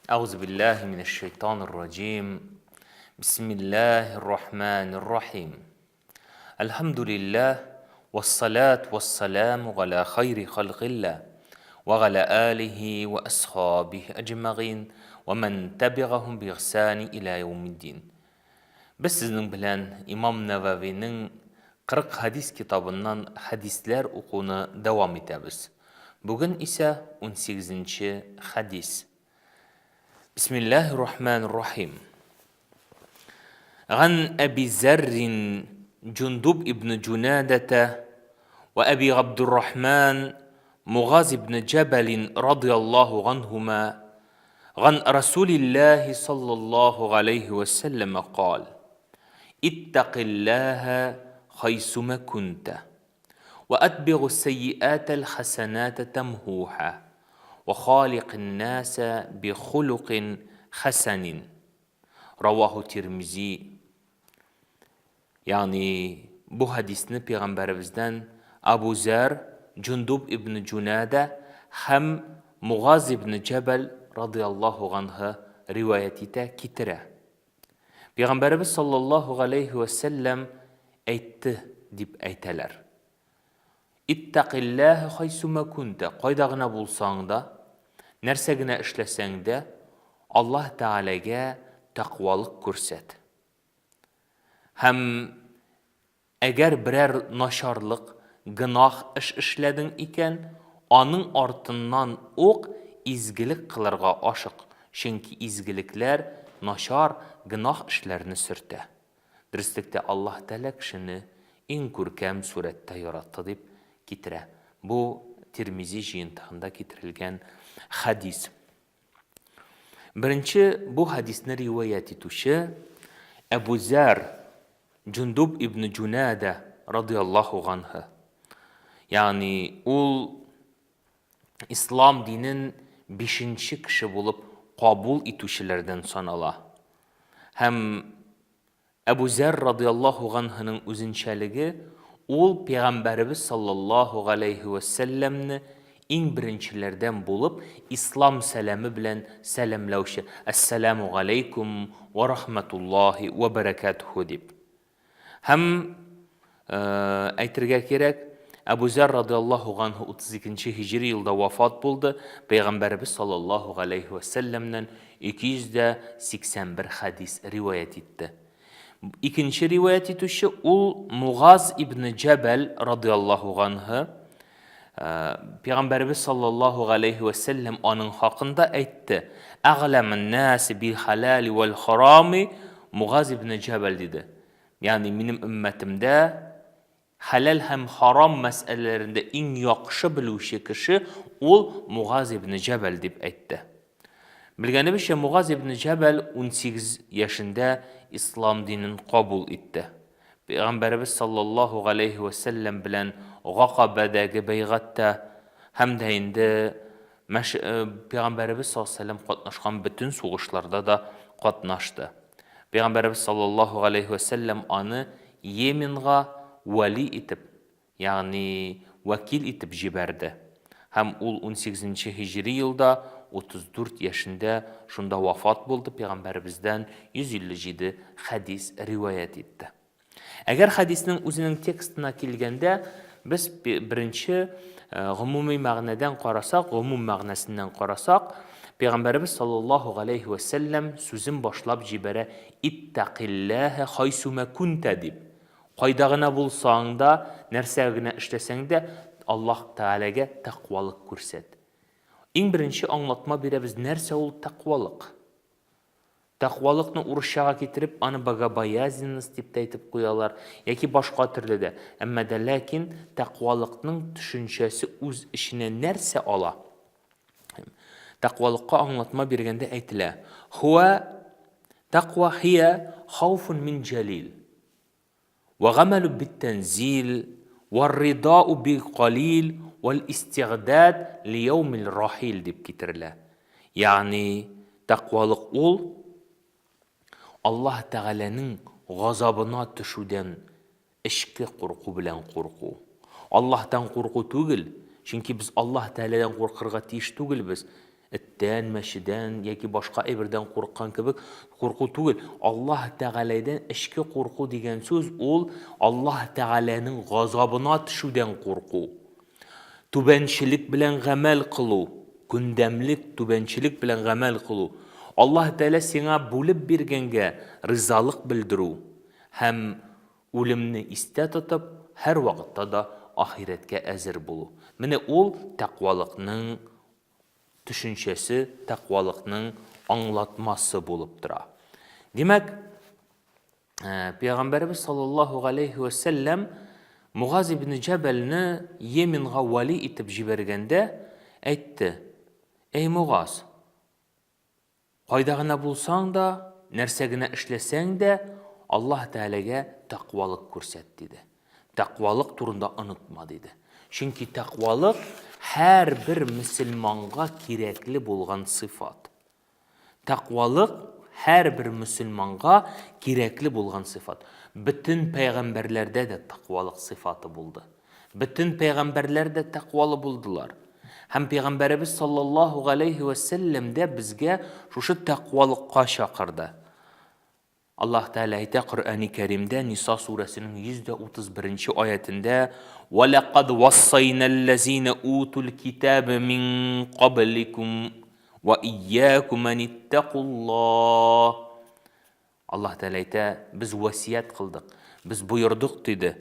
أعوذ بالله من الشيطان الرجيم. بسم الله الرحمن الرحيم. الحمد لله والصلاة والسلام على خير خلق الله وعلى آله وأصحابه أجمعين ومن تبعهم بإحسان إلى يوم الدين. Biz sizin bilen İmam Nevavi'nin 40 hadis kitabından hadisler okunu devam ederiz. Bugün ise 18. hadis. Bismillahirrahmanirrahim. An Ebi Zerrin Cundub ibn Cunadete ve Ebi Abdurrahman Muğaz ibn Cebelin radıyallahu anhuma an Resulillahi sallallahu aleyhi ve sellem kal ittaqillâhe haysuma kunte ve etbiğu seyyiâtel hasenâte temhûha ve khâliqin nâse bi khuluqin hasenin. Ravahu Tirmizi. Yani bu hadisini Peygamberimizden Abu Zer, Cundub ibn Cunade hem Muğaz ibn Cebel radıyallahu anh'a rivayetite kitire. Peygamberimiz sallallahu aleyhi ve sellem aytdı dip ayteler. İttaqillâhe haysuma kunte. Qaydağına bulsan da, nersegine işlesen de Allah Teala'ya takvalık kurset. Hem eğer birer naşarlık, günah iş işledin iken, onun artından ok izgilik kılırga aşık. Çünkü izgilikler naşar günah işlerini sürte. Dürüstlükte Allah Teala kişini en kurkem surette yarattı deyip getire. Bu Tirmizi jiyintağında getirilgen hadis. Birinci bu hadisini rivayet etuşu Ebu Zer Cundub ibn Cunade radıyallahu anh'ı. Yani ul İslam dinin 5. kişi bulup kabul etuşilerden sanala. Hem Ebu Zer radıyallahu anh'ının üzünçəligi ul Peygamberimiz sallallahu aleyhi ve sellemni en birinçilerden bulup İslam selamı bilen selamlavşı. Esselamu aleykum ve rahmetullahi ve berekatuhu deyip. Hem aytırga kerek Ebu Zer radıyallahu anh'ı 32. Hicri yılda vefat buldu. Peygamberimiz sallallahu aleyhi ve sellem'den 281 hadis rivayet etti. İkinci rivayet etuşu ul Muğaz ibn Cebel radıyallahu anh'ı Peygamberimiz sallallahu aleyhi ve sellem onun hakkında aytdı. A'lemen nasi bil halali vel harami Muğaz ibn Cebel dedi. Yani benim ümmetimde halal hem haram meselelerinde en yakışı biluşu kişi ol Muğaz ibn Cebel deyip aytdı. Bilgeni bir şey Muğaz ibn Cebel 18 yaşında İslam dinini kabul etti. Peygamberimiz sallallahu aleyhi ve sellem bilen Gaqabadagi beygatta hem de indi Peygamberimiz sallallahu aleyhi ve sellem katnaşkan bütün soğuşlarda da katnaştı. Peygamberimiz sallallahu aleyhi ve sellem onu Yemen'e vali etip yani vekil etip jiberdi. Hem ul 18. Hicri yılda 34 yaşında şunda vefat buldu. Peygamberimizden 157 hadis rivayet etti. Eğer hadisinin özünün tekstine kelgende biz birinci umumi mağnadan qarasak, umum mağnasından qarasak, Peygamberimiz sallallahu aleyhi ve sellem sözün başlap jibere ittaqillâhe haysuma kunte deyip, qaydağına bulsan da, nersəgine işlesen de Allah Teala'ya takvalık kurset. En birinci anlatma bire biz nerse ol takvalık. Takvalıkны uruşağa getirip anı baga bayaziniz deyip de aytip koyalar. Yaki başka türlü de. Ama da lakin takvalıkның düşüncesi öz işine nerse ala. Takvalıkka anlatma birgende aytila. Takva hiye havfun min celil. Ve gamelu bit tenzil. Ve ridâ'u bil qalil. Ve istigdad li yevmil rahil deyip getirila. Yani takvalık ol Allah Teala'nın gazabına düşüden eşki korku bilen korku. Allah'tan korku tugil. Çünkü biz Allah Teala'dan korkırga tiyiş tugil biz. Иттән, мәшедән яки башка әйбердән курыккан кебек курку түгел. Аллаһ Тәгаләдән эчке курку дигән сүз ул Аллаһ Тәгаләнең газабына төшүдән курку. Түбәнчелек белән гамәл кылу, күндәмлек түбәнчелек белән гамәл кылу. Аллаһ Тәгалә сиңа бүлеп биргәнгә ризалык белдерү һәм үлемне истә тотып, һәр вакытта да ахирәткә әзер булу. Менә ул тақвалыкның төшенчәсе, тақвалыкның аңлатмасы булып тора. Димәк, Пәйгамбәрбез саллаллаһу алейхи ва саллям Муғаз ибн Җабалны Йеменга вали итеп җибәргәндә әйтте: "Эй Муғаз, кайда гына булсаң да, нәрсә генә эшләсәң дә, Аллаһ Тәгаләгә тақвалык күрсәт" диде. Тақвалык турында онытма диде. Чөнки тақвалык һәрбер мөселманга кирәкле булган сыйфат. Тақвалык һәрбер мөселманга кирәкле булган сыйфат. Бүтән пәйгамбәрләрдә дә тақвалык сыйфаты булды. Бүтән пәйгамбәрләр дә тақвалы булдылар. Һәм Пәйгамбәрбез саллаллаһу алейхи ва саллям дә безгә шушы тақвалыкка чакырды. Аллаһ Тәгалә әйтә Коръәни Кәримдә Ниса сүрәсенең 131 аятында: "Ва лaqad wassayналлазина утул китаба мин qablikum ва iyyakum an ittaqullah." Аллаһ Тәгалә әйтә, без васият кылдык, без буйырдык диде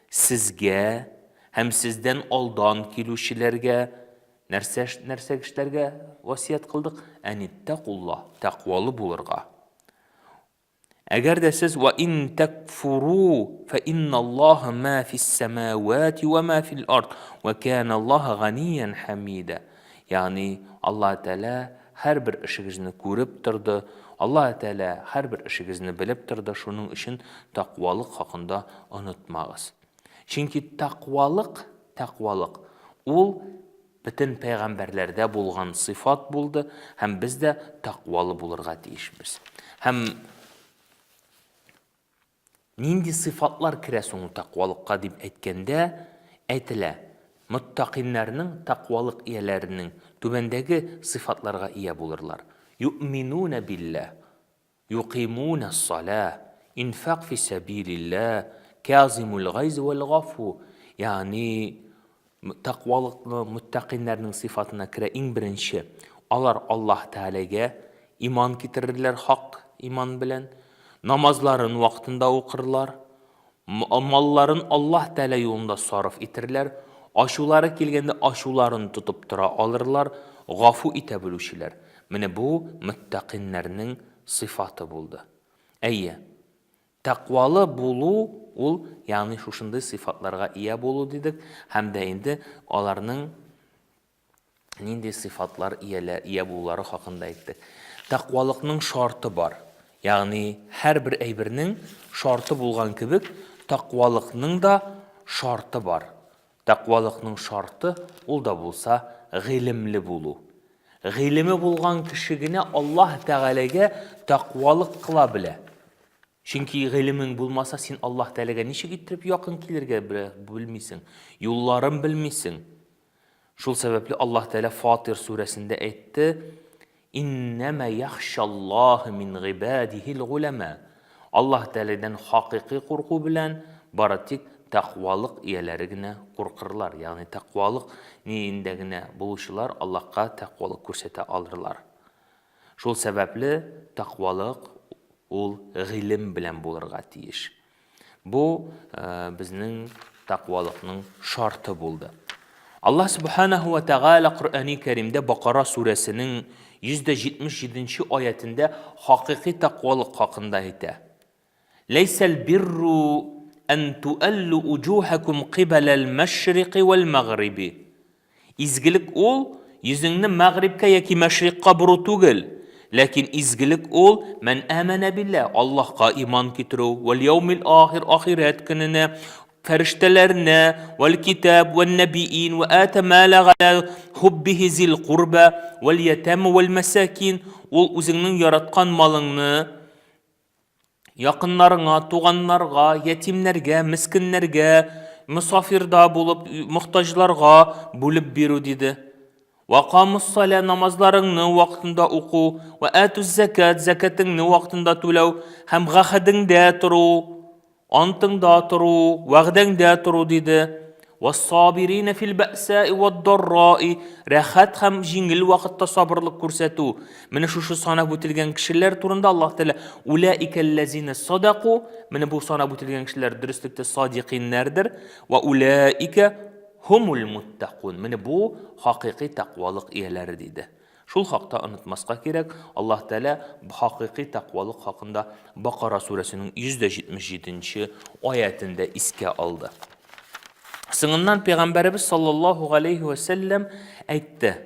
сезгә һәм сездән алдан килүчеләргә нәрсә эшләргә васият кылдык? An ittaqullah, тақвалы булырга. Әгәр дә сез ва ин такфуру фа инналлаха ма фис самавати ва ма фил ард ва кана Аллаха ганиян хамида. Ягъни Аллаһ Тәгалә һәрбер эшегезне күреп торды. Аллаһ Тәгалә һәрбер эшегезне белеп торды. Шуның өчен тақвалык хакында онытмагыз. Чөнки тақвалык ул бүтән пәйгамбәрләрдә булган сыйфат булды һәм без дә тақвалы булырга тиешбез. Һәм нинди сыйфатлар керә соң тақвалыкка дип әйткәндә әйтелә. Муттақиннарның, тақвалык ияләренең түбәндәге сыйфатларга ия булырлар. Ю'минуна билла, юқимуна ас-сала, инфақ фи сабилилlah, казимул гайз вал гафу. Ягъни тақвалыкны муттақиннарның сыйфатына керә иң беренче. Алар Аллаһ Тәгаләгә иман китерерләр хак иман белән. Намазларын вакытында укырлар, малларын Аллаһ Тәгалә юлында сарыф итерләр, ашулары килгәндә ашуларын тотып тора алырлар, гафу итә белүчеләр. Менә бу муттақиннарның сыйфаты булды. Әйе, тақвалы булу ул, ягъни шушындай сыйфатларга ия булу дидек, һәм дә инде аларның нинди сыйфатлар ия булулары хакында әйттек. Тақвалыкның шарты бар. Ягъни һәрбер әйбернең шарты булган кебек, тақвалыкның да шарты бар. Тақвалыкның шарты ул да булса гыйлемле булу. Гыйлеме булган кеше генә Аллаһ Тәгаләгә тақвалык кыла белә. Чөнки гыйлемең булмаса, син Аллаһ Тәгаләгә ничек итеп якын килергә белмисең, юлларын белмисең. Шул сәбәпле Аллаһ Тәгалә Фатир сүрәсендә әйтте: "Иннама яхшаллаһа мин гибадихил гулама." Аллаһ Тәгаләдән хакыйкый курку белән бары тик тақвалык ияләре генә куркырлар. Ягъни тақвалык ниендә генә булучылар Аллаһка тақвалык күрсәтә алырлар. Шул сәбәпле тақвалык ул гыйлем белән булырга тиеш. Бу безнең тақвалыкның шарты булды. Аллаһ Субханаһу ва Тәгалә Коръәни Кәримдә Бакара сүрәсенең 177 аятында хакыйкый тақвалык хакында әйтә. Лейсал бирру ан туалlu уҗухакум қибала ал-машриқи вал-магриби. Изгелек ул йөзеңне магрибкә яки машриқка буру түгел, ләкин изгелек ул мен амана билла, Аллаһка иман китерү, вал яумил ахир, ахират көненә, фәрештәләренә, вал китаб ван набиин ва ата мала ала хуббихи зил курба вал ятам вал масакин. Ул үзеңнең яраткан малыңны якыннарыңа, туганнарга, ятимнәргә, мискиннәргә, мусафирда булып мохтаҗларга бүлеп бирү диде. وَقَامُ الصَّلَاةَ namazlarыңны вакытында уку, وَآتُ الزَّكَاةَ закатыңны вакытында түләү, һәм гахидеңдә туру, антыңда туру, вәгъдәңдә туру диде. وَالصَّابِرِينَ فِي الْبَأْسَاءِ وَالضَّرَّاءِ рәхәт һәм җиңел вакытта сабырлык күрсәтү. Менә шушы санап үтелгән кешеләр турында Аллаһ Тәала улаика аллазина садaqу, менә бу санап үтелгән кешеләр дөреслектә садиқиннәрдер, ва улаика хумул муттақун. Менә бу хакыйкый тақвалык ияләре диде. Шул хакта онытмаска кирәк. Аллаһ Тәала хакыйкый тақвалык хакында Бакара сүрәсенең 177-нче аятында искә алды. Соңыннан Пәйгамбәрбез саллаллаһу алейхи ва саллям әйтте: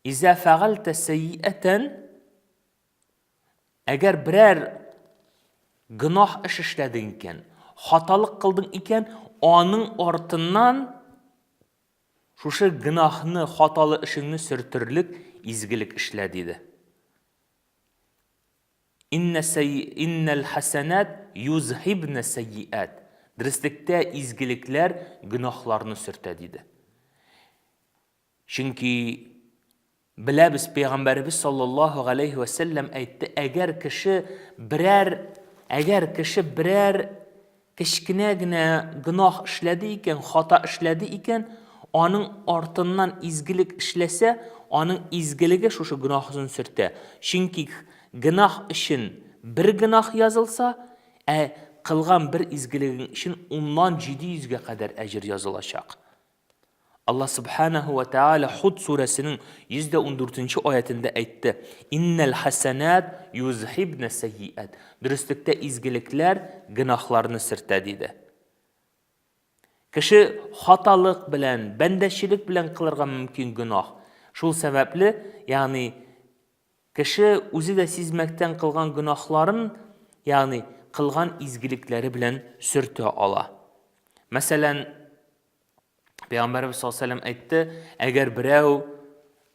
"Иза фагалта саййатан", әгәр берәр гынах эш эшләдең икән, хаталык кылдың икән, аның артыннан шушы гынахны, хаталы эшеңне сөртерлек изгелек эшлә диде. Иннал хасанат юзхибна саййат. Дөрестлектә изгелекләр гынахларны сөртә диде. Чөнки беләбез, Пәйгамбәрбез саллаллаһу алейхи ва саллям әйтте, әгәр кеше берәр кечкенә генә гынах эшләде икән, хата эшләде икән, аның артыннан изгелек эшләсә, аның изгелеге шушы гынахын сөртә. Чөнки гынах өчен бер гынах язылса, кылган бер изгелегең өчен 700-гә кадәр әҗр язылачак. Аллаһ субханаһу ва тааля Худ сүрәсенең 114-нче аятында әйтте: "Иннал хасанат юзхибна саййат". Дөрестлектә изгелекләр гынахларны сөртә диде. Кеше хаталык белән, бәндәчелек белән кылырга мөмкин гынах. Шул сәбәпле, ягъни кеше үзе дә сизмәктән кылган гынахларын, ягъни кылган изгелекләре белән сөртә ала. Мәсәлән, Пәйгамбәрбез саллаллаһу алейхи ва саллям әйтте, әгәр берәү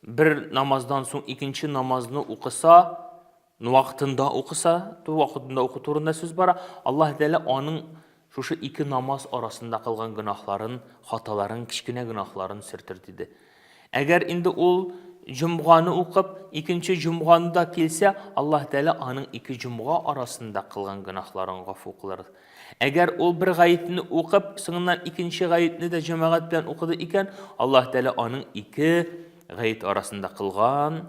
бер намаздан соң икенче намазны укыса, вакытында укыса, вакытында уку турында сүз бара, Аллаһ Тәала аның шушы ике намаз арасында кылган гынахларын, хаталарын, кичкенә гынахларын сөртер диде. Әгәр инде ул җумганы укып, икенче җумганда килсә, Аллаһ Тәала аның ике җумга арасында кылган гынахларын гафу кылыр. Әгәр ул бер гаетне укып, соңыннан икенче гаетне дә җәмәгать белән укыды икән, Аллаһ Тәала аның ике гает арасында кылган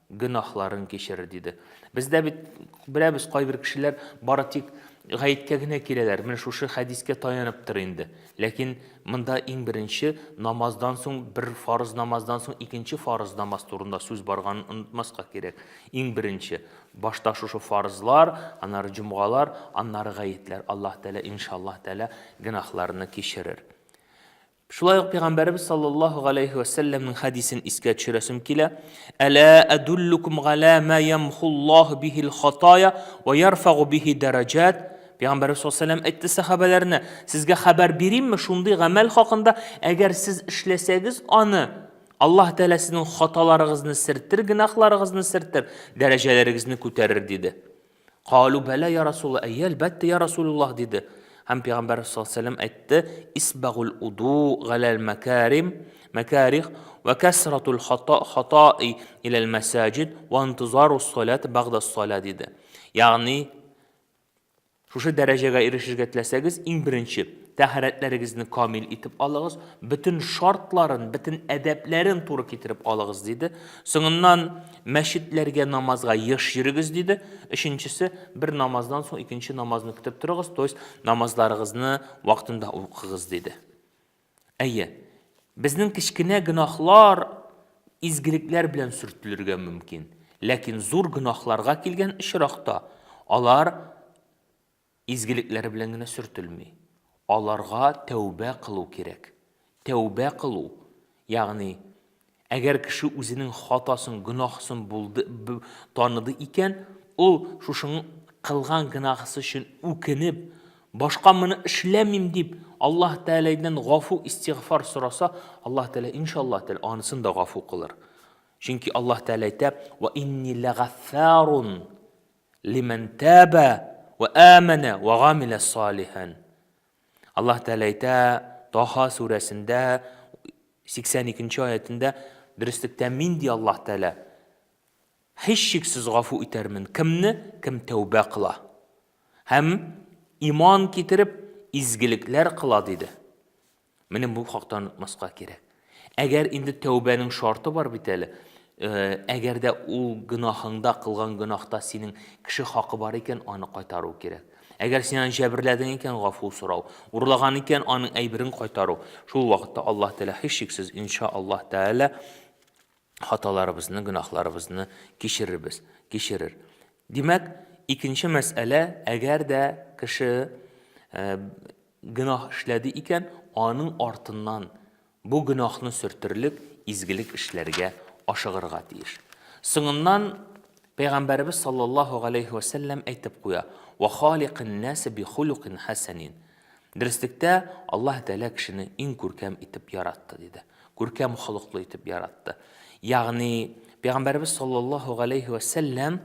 гынахларын кечерер диде. Бездә бит беләбез, кайбер кешеләр бары тик гаеткә генә киләләр. Менә шушы хәдискә таянып тор инде. Ләкин монда иң беренче намаздан соң, бер фарыз намаздан соң икенче фарыз намаз турында сүз барганын онытмаска кирәк. Иң беренче башта шушы фарызлар, аннары җумгалар, аннары гаетләр. Аллаһ Тәала иншаллаһ Тәала гынахларны кечерер. Шулай ук Пәйгамбәрбез саллаллаһу алейхи ва саллямның хадисен искә төшерәсем килә. Ала адуллукум гала ма ямхуллаһу бихил хатая ва ярфагу бихи дараҗат. Пәйгамбәрбез саллаллаһу алейхи ва саллям әйтте сахабаларына: "Сезгә хәбәр биримме шундый гамәл хакында, әгәр сез эшләсәгез аны, Аллаһ Тәала сезнең хаталарыгызны сөртер, гынахларыгызны сөртер, дәрәҗәләрегезне күтәрер" диде. Калу бәла я Расулуллаһ, әлбәттә я Расулуллаһ диде. Һәм Пәйгамбәр саллаллаһу алейхи ва саллям әйтте: "Исбагул уду галал макарих ва касратул хата'i илал масаҗид ва интизарус салат бa'да ас-салат" диде. Ягъни шушы дәрәҗәгә ирешергә теләсәгез, иң беренче тәһарәтләрегезне камил итеп алыгыз, bütün шартларын, bütün әдәпләрен туры китереп алыгыз диде. Соңыннан мәчетләргә, намазга еш йөрегез диде. Өченчесе, бер намаздан соң икенче намазны көтеп торыгыз, то есть намазларыгызны вакытында укыгыз диде. Әйе, безнең кичкенә гынахлар изгелекләр белән сөртелергә мөмкин. Ләкин зур гынахларга килгән очракта алар изгелекләре белән генә сөртелми. Аларга тәүбә кылу кирәк. Тәүбә кылу. Ягъни, әгәр кеше үзенең хатасын, гынахсын таныды икән, ул шушының кылган гынахысы өчен үкенеп, башка моны эшләмим дип, Аллаһ Тәаләдән гафу истигъфар сораса, Аллаһ Тәала иншаллаһ Тәала анысын да гафу кылыр. Чөнки Аллаһ Тәала әйтә: "Ва инни лагаффарун лиман таба ва амана ва гамила салихан". Аллаһ Тәала әйтә Таха сүрәсендә 82 ayetinde dürüstlükten min diye Allah Teala hiç şeksiz gafu itermin. Kimni? Kim tevbe kıla. Hem iman getirip izgilikler kıla dedi. Benim bu haktan unutmasqa gerek. Eğer indi tevbenin şartı var biteli. Eğer de o günahında kılgan günahta senin kişi hakkı var iken onu qaytarı gerek. Eğer seni cebirledin iken gafu sorav, urlagan iken onun eybirin qaytarı. Şu vakitte Allah Teala hiç şeksiz inşallah Teala hatalarımızı, günahlarımızı geçirir. Demek ikinci mesele eğer de kişi günah işledi iken onun artından bu günahını sürtürülük izgilik işlerge aşığırga deyir. Sığından Peygamberimiz sallallahu aleyhi ve sellem aytib qoya: "Ve haliqin nasi bi huluqin hasanin." Dürüstlükte Allah Teala kişini en görkem itip yarattı dedi. Görkem huluqlu itip yarattı. Yani Peygamberimiz sallallahu aleyhi ve sellem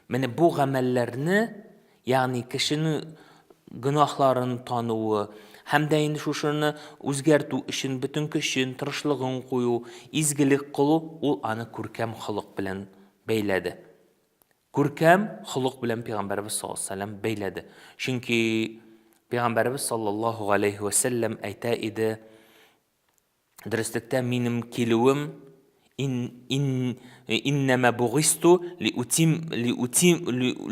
meni bu gamellerini yani kişinin günahlarını tanığı hem de indi şuşunu özgertü işin bütün kişinin tırışlığın koyu, izgilik kılı ol anı görkem huluq bilen beyledi. Görkem huluq bilen Peygamberimiz sallallahu aleyhi ve sellem beyledi. Çünkü Peygamberimiz sallallahu aleyhi ve sellem ayta idi dürüstlükte benim kilivim innema bugistu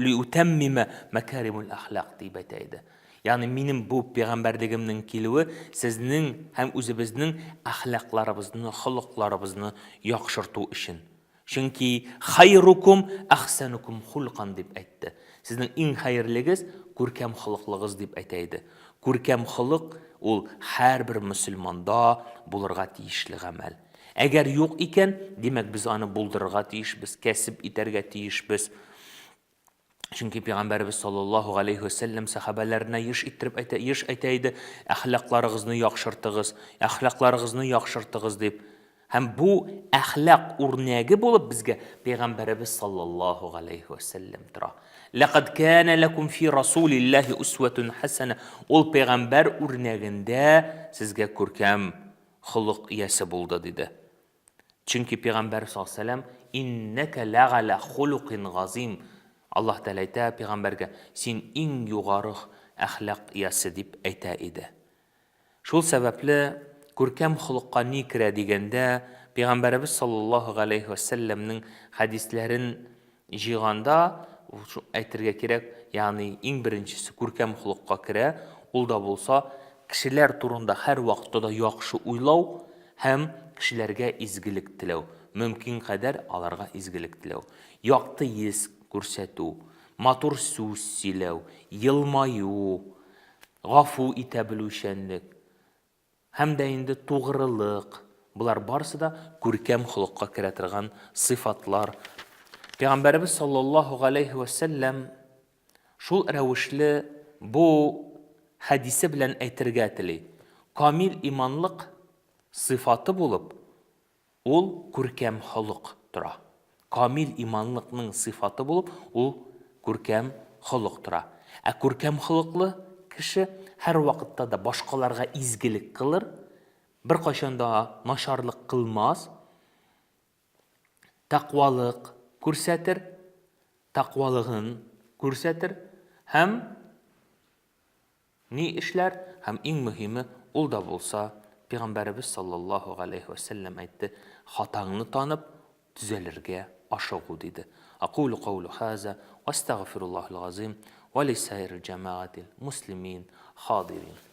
liutemmime makarimul ahlak diye aytaydı. Yani benim bu peygamberligimnin kilivi sizning hem özübizning ahlaklarımızını, huluqlarımızını yaxşırtу için. Çünkü hayrukum ahsanukum hulqan deb aytdı. Sizning eng hayırligiz görkem huluqlığınız deb aytaydı. Görkem huluq ol her bir musulmonda bulurga tiyishli amal. Eğer yok iken demek biz onu buldurga tiyishmiz, kesip iterge tiyishmiz. Çünkü Peygamberimiz sallallahu aleyhi ve sellem sahabelerine yiş aytaydı, ahlaklarınızı yaxşırtığız deyip. Hem bu ahlak örneği bulup bizge Peygamberimiz sallallahu aleyhi ve sellem tıra. لَقَدْ كَانَ لَكُمْ فِي رَسُولِ اللّٰهِ اُسْوَةٌ حَسَنَةٌ. Ol Peygamber örneğinde sizge körkem huluq iyesi buldu dedi. Çünkü Peygamber sallallahu aleyhi ve sellem اِنَّكَ لَغَلَ خُلُقٍ غَزِيمٍ. Allah Teala ayta Peygamberge sen en yugarı ahlak iyesi deyip ayta idi. Şol sebeple görkem huluqqa ne kire degende Peygamberimiz sallallahu aleyhi ve sellem'nin hadislerin jiganda aytırga kerek, yani en birincisi görkem huluqqa kire, ol da bolsa kişiler turunda her vaqtda da yaxşı uylaw hem kişilerge izgilik tilew. Mümkün kadar alarga izgilik tilew. Yaqtı yes көрсәту, матур сүз сөйләү, йылмаю, гафу итә белүчәнлек, һәм дә инде тугрылык. Булар барысы да күркәм хулыкка керә торган сыйфатлар. Пәйгамбәрбез саллаллаһу алейхи ва саллям шул рәвешле бу хадисе белән әйтергә тели. Камил иманлык сыйфаты булып, ул күркәм хулык тора. Kamil imanlıqның sıfatı bulup, o görkem huluq tura. Görkem huluqlı kişi her vakitte da başkalarga izgilik kılır, bir qaşanda naşarlık kılmaz, taqvalık görsetir, taqvalığın görsetir, hem ne işler, hem en mühimi ol da bolsa, Peygamberimiz sallallahu aleyhi ve sellem aytdı, hatağını tanıp, düzelirge aşağı dedi. Aqulu qawlu haza ve estağfirullahal azim ve li sairil cemaatil muslimin hadirin.